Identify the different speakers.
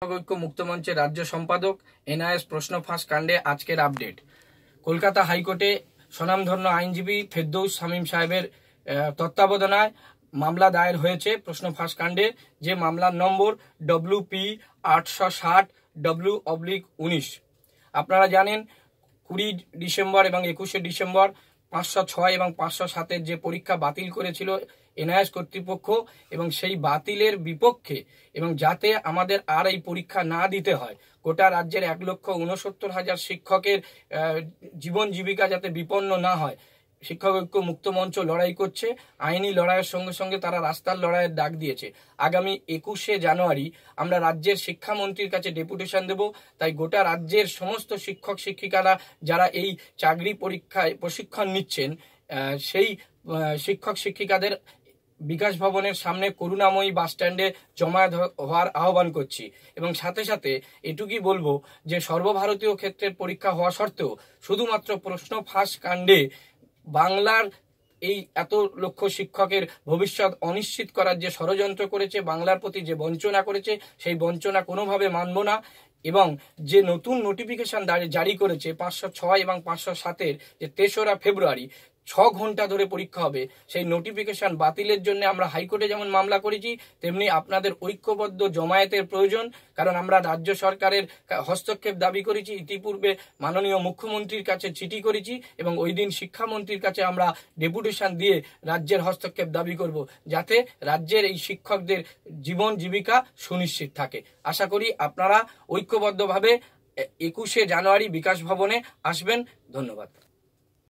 Speaker 1: ঐক্য মুক্ত মঞ্চের রাজ্য সম্পাদক এনআইএস প্রশ্ন ফাঁস কাণ্ডে আজকের আপডেট। কলকাতা হাইকোর্টে স্বনামধন্য আইনজীবী ফেরদৌস শামীম সাহেবের তত্ত্বাবধানায় মামলা দায়ের হয়েছে প্রশ্ন ফাঁস কাণ্ডে, যে মামলার নম্বর WP 860W/19। আপনারা জানেন 20 ডিসেম্বর এবং 21শে ডিসেম্বর 506 এবং 507-এর যে পরীক্ষা বাতিল করেছিল এনআইএস কর্তৃপক্ষ, এবং সেই বাতিলের বিপক্ষে এবং যাতে আমাদের আর এই পরীক্ষা না দিতে হয়, গোটা রাজ্যের 1,69,000 শিক্ষকের জীবন জীবিকা যাতে বিপন্ন না হয়, শিক্ষক ঐক্য মুক্ত মঞ্চ লড়াই করছে। আইনি লড়াইয়ের সঙ্গে সঙ্গে তারা রাস্তার লড়াইয়ের ডাক দিয়েছে। আগামী 21শে জানুয়ারি আমরা রাজ্যের শিক্ষামন্ত্রীর কাছে ডেপুটেশন দেব। তাই গোটা রাজ্যের সমস্ত শিক্ষক শিক্ষিকারা যারা এই চাকরি পরীক্ষায় প্রশিক্ষণ নিচ্ছেন, সেই শিক্ষক শিক্ষিকাদের বিকাশ ভবনের সামনে করুণাময়ী বাস স্ট্যান্ডে জমায়েত হওয়ার আহ্বান করছি। এবং সাথে সাথে এটুকুই বলবো যে সর্বভারতীয় ক্ষেত্রের পরীক্ষা হওয়া সত্ত্বেও শুধুমাত্র প্রশ্ন ফাঁস কাণ্ডে বাংলার এই এত লক্ষ শিক্ষকের ভবিষ্যৎ অনিশ্চিত করার যে ষড়যন্ত্র করেছে, বাংলার প্রতি যে বঞ্চনা করেছে, সেই বঞ্চনা কোনোভাবে মানব না। এবং যে নতুন নোটিফিকেশন জারি করেছে 506 এবং 507-এর, যে 3রা ফেব্রুয়ারি 6 ঘন্টা ধরে পরীক্ষা হবে, সেই নোটিফিকেশন বাতিলের জন্য আমরা হাইকোর্টে যেমন মামলা করেছি, তেমনি আপনাদের ঐক্যবদ্ধ জমায়েতের প্রয়োজন। কারণ আমরা রাজ্য সরকারের হস্তক্ষেপ দাবি করেছি, ইতিপূর্বে মাননীয় মুখ্যমন্ত্রীর কাছে চিঠি করেছি, এবং ওই দিন শিক্ষামন্ত্রীর কাছে আমরা ডেপুটেশন দিয়ে রাজ্যের হস্তক্ষেপ দাবি করব, যাতে রাজ্যের এই শিক্ষকদের জীবন জীবিকা সুনিশ্চিত থাকে। আশা করি আপনারা ঐক্যবদ্ধভাবে 21শে জানুয়ারি বিকাশ ভবনে আসবেন। ধন্যবাদ।